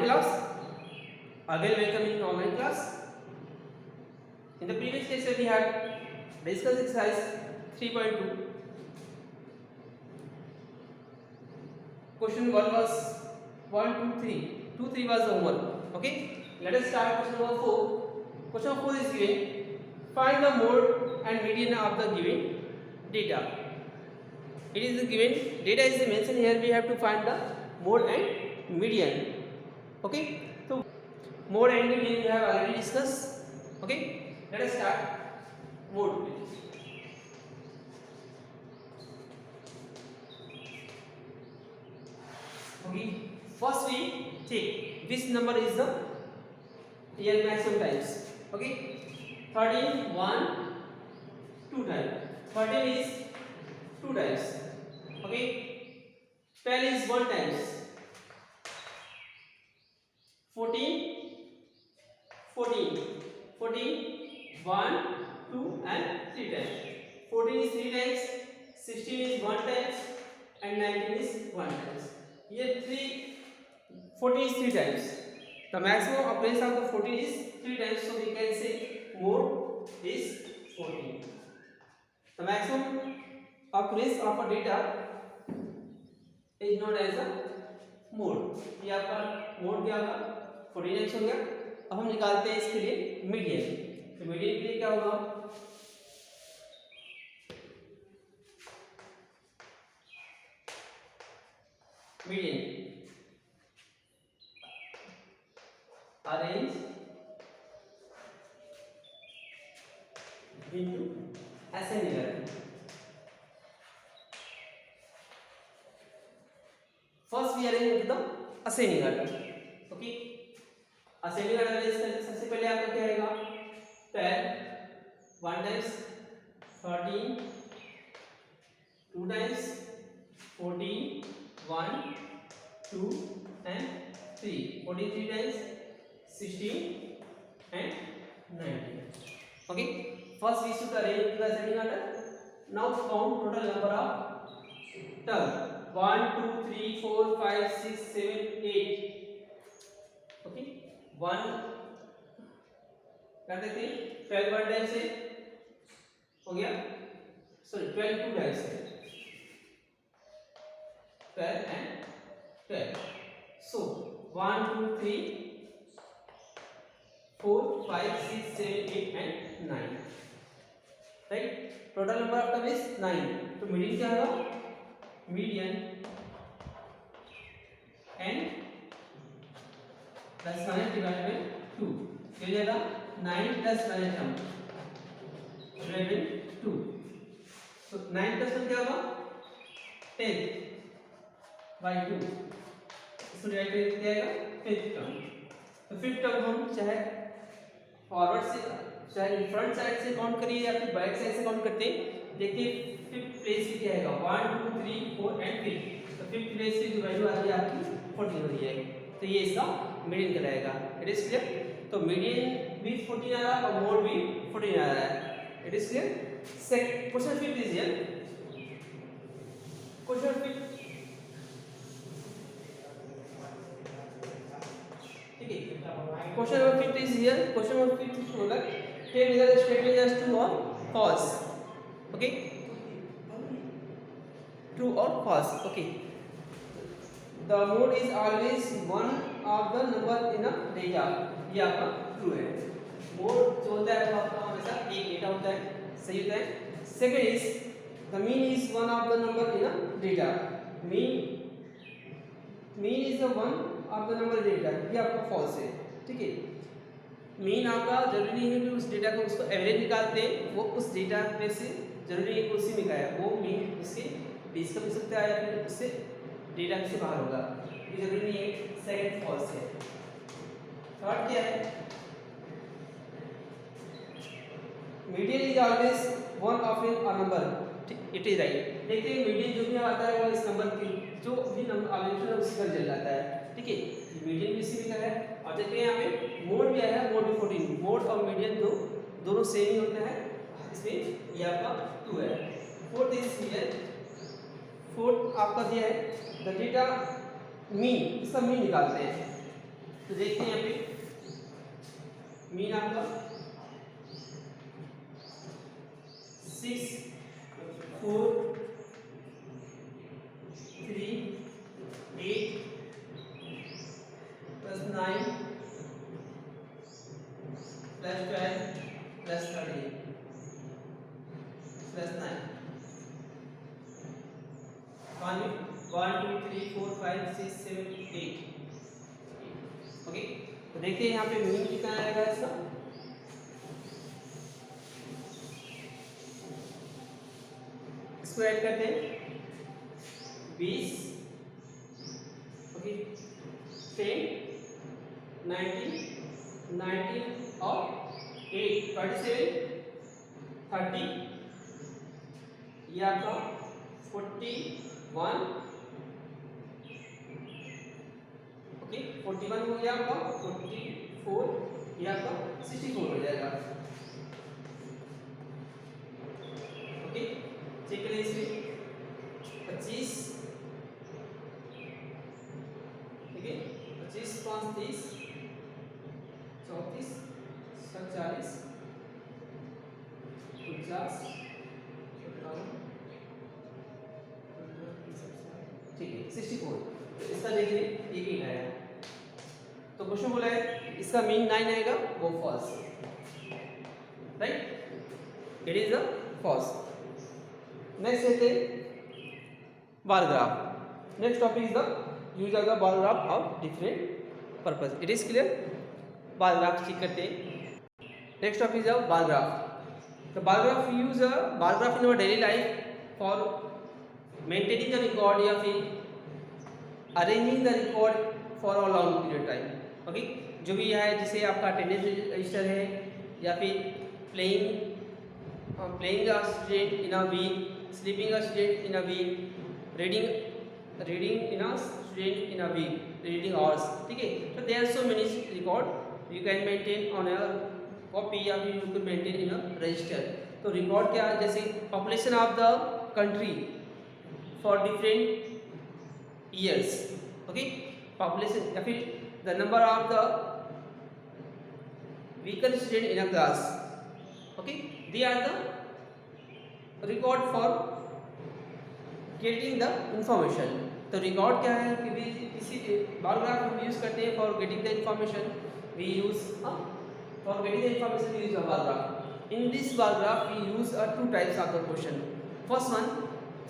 class. Again welcome in online class. In the previous lecture we had discussed exercise 3.2. Question 1 was 1, 2, 3. 2, 3 was the homework. Okay. Let us start question number 4. Question number 4 is given. Find the mode and median of the given data. It is given data is mentioned here. We have to find the mode and median. Okay. So mode and median we have already discussed. Okay. Let us start mode. Okay. First we take which number is the real maximum times. Okay. 13 1 2 times. 13 is 2 times. Okay. 12 is 1 times. 14 1 2 and 3 times. 14 is 3 times, 16 is 1 times and 19 is 1 times. Here 14 is 3 times. The maximum occurrence of the 14 is 3 times, so we can say mode is 14. The maximum occurrence of a data is known as a mode. ये आपका mode क्या होगा 14x हो गया. अब हम निकालते हैं इसके लिए मीडियन. तो मीडियन के लिए क्या होगा median arrange into ascending order. First we arrange into the ascending order. Okay. Ascending order arrange करके सबसे पहले आपका क्या आएगा 12 1 times 13 2 times 14 1 2 and 3 43 times 16 and 19. Okay. First we should arrange the ascending order. Now count total number of terms. 1 2 3 4 5 6 7 8. Okay. 1 कर देते हैं 12 1 time से हो गया. सॉरी 12 2 टाइम से 12 and 12. So 1 2 3 4 5 6 7 8 and 9. Right. Total number of term is 9. तो median क्या होगा median n plus 9 divided by 2 क्या हो जाएगा 9 plus 9 term divided by 2. So 9 plus 1 क्या होगा 10 by 2. इसको डिवाइड करके क्या आएगा 5th term. तो 5th term हम चाहे फॉरवर्ड से चाहे फ्रंट साइड से काउंट करिए या फिर बैक साइड से काउंट करते हैं. देखिए 5th प्लेस पे क्या आएगा 1 2 3 4 एंड 5. तो 5th प्लेस पे जो वैल्यू आ रही है आपकी 14 हो रही है. तो ये इसका मीडियन कहलाएगा. It is clear. तो मीडियन भी 14 आ रहा है और मोड भी 14 आ रहा है. It is clear. Question 5 is here. Question 5 ठीक है. Question number 5 is here. Question number 5 होगा tell whether the statement is true or false. Okay. True or false. Okay. The mode is always one of the number in a data. ये आपका true है. Mode जो होता है वो आपका हमेशा एक डेटा होता है. सही होता है. Second is the mean is one of the number in a data. Mean is the one of the number in data. ये आपका फॉल्स है. ठीक है. मीन आपका जरूरी नहीं है कि उस डेटा को उसको एवरेज निकालते हैं वो उस डेटा में से जरूरी है कि उसी में का है. वो मीन उसके बीच का भी सकता है या फिर उससे डेटा से बाहर होगा. ये जरूरी नहीं है. सेकंड फॉल्स है. थर्ड क्या है median is always one of A number. It is right. देखते हैं मीडियन जो भी आता है वो इस नंबर की जो भी नंबर अवेलेबल है उसी पर चल जाता है. ठीक है. मीडियन भी इसी में का है. और देखते हैं यहाँ पे मोड भी आया है. मोड भी 14. मोड और मीडियन दोनों सेम ही होते हैं. इसमें ये आपका 2 है. Fourth is here. फोर्थ आपका दिया है द डेटा मीन. इसका मीन निकालते हैं. तो देखते हैं यहाँ पे मीन आपका 6 4 3 8 plus 9 plus 12 plus 13 plus 9 1 2 3 4 5 6 7 8। Okay, तो देखिए यहाँ पे मीन कितना आएगा इसका, इसको ऐड करते हैं 20, ओके 10 19 19 और 8 27 30, ये आपका 41, ओके 41 हो गया आपका, 44, ये आपका 64 हो जाएगा। ओके, चेक करें इसमें 25, ठीक है 25 5 30 34 40 50 ठीक है 64। तो इसका देखिए ये मीन आया, तो क्वेश्चन बोला है इसका मीन 9 आएगा, वो false, right, it is the false. Next है bar graph. Next topic is the use of the bar graph of different purpose. It is clear, bar graph check करते हैं। Next topic is bar graph. The bar graph, we use a bar graph in our daily life for maintaining the record या फिर arranging the record for a long period time. Okay, जो भी है जैसे आपका attendance register है या फिर playing a student in a week, sleeping a student in a week, reading in a student in a week, reading hours, ठीक है। So there are so many record you can maintain on a copy या फिर you can maintain in a register. तो record क्या है, जैसे population of the country for different years, okay population या फिर the number of the weaker student in a class, okay they are the record for getting the information. तो record क्या है कि भी किसी बार ग्राफ हम यूज करते हैं for getting the information, we use for getting the information we use a bar graph. In this bar graph we use two types of the question. First one,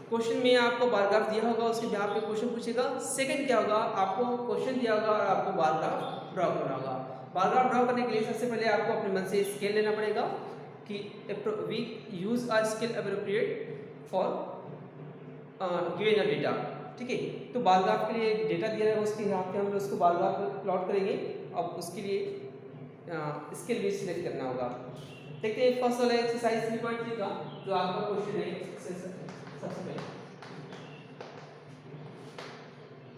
question में आपको बार graph दिया होगा, उसके जवाब पे question पूछेगा। Second क्या होगा, आपको क्वेश्चन दिया होगा और आपको बार ग्राफ ड्रॉ करना होगा। बार ग्राफ ड्रॉ करने के लिए सबसे पहले आपको अपने मन से स्केल लेना पड़ेगा कि we use a scale appropriate for given a data, ठीक है। तो बार ग्राफ के लिए डेटा दिया है, उसके हिसाब से हम उसको बार ग्राफ प्लॉट करेंगे। अब उसके लिए स्केल भी सिलेक्ट करना होगा। देखते हैं फर्स्ट वाला एक्सरसाइज 3.3 का जो आपका क्वेश्चन है। सबसे पहले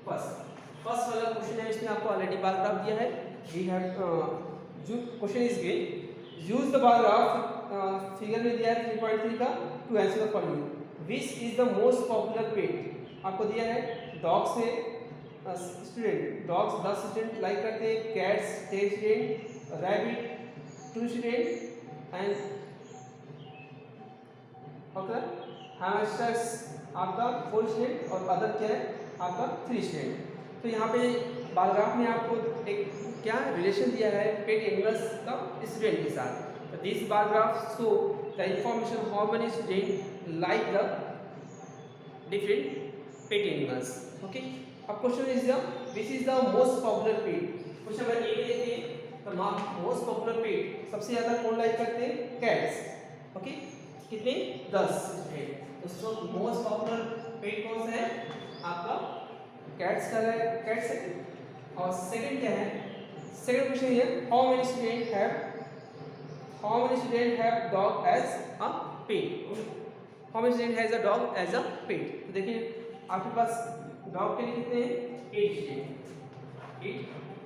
फर्स्ट वाला क्वेश्चन है, इसमें आपको ऑलरेडी बार ग्राफ दिया है। वी हैव जो question is given, use the bar graph, figure में दिया है 3.3 का, to answer the following. Which is the most popular pet, आपको दिया है डॉग्स है स्टूडेंट, डॉग्स 10 स्टूडेंट लाइक करते हैं, cats 10 student, rabbit 2 student and okay hamsters आपका 4 student और अदर क्या है आपका 3 student। तो यहाँ पे बार ग्राफ में आपको एक क्या रिलेशन दिया है पेट एनिमल्स का स्टूडेंट के साथ। तो this bar graph show the information how many student like the different pet animals, okay. अब question is the which is the most popular pet. Question number A देखिए, तो most popular पेट सबसे ज्यादा कौन लाइक करते हैं, कैट्स, ओके कितने 10 है। तो मोस्ट पॉपुलर पेट कौन सा है आपका कैट्स का है, कैट्स है। और सेकंड क्या है, सेकंड क्वेश्चन ये how many student have dog as a pet, how many student has a dog as a pet. तो देखिए आपके पास डॉग के लिए कितने हैं 8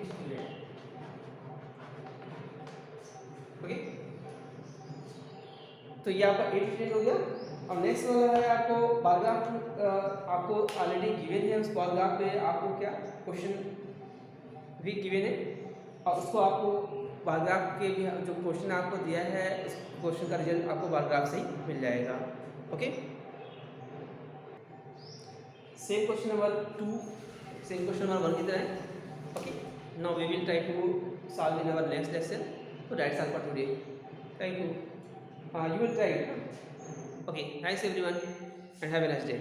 स्टूडेंट, ओके। तो ये आपका 8 स्टूडेंट हो गया। अब नेक्स्ट वाला है आपको बार ग्राफ, आपको ऑलरेडी गिवन है, उस बार ग्राफ पे आपको क्या क्वेश्चन भी गिवन है और उसको आपको बार ग्राफ के भी जो क्वेश्चन आपको दिया है उस क्वेश्चन का रिजल्ट आपको बार ग्राफ से ही मिल जाएगा। Okay, same question number 2 same question number 1 की तरह है। Okay, now we will try to solve in our next lesson. So that's all for today. Thank you. You will try it. Okay, thanks everyone and have a nice day.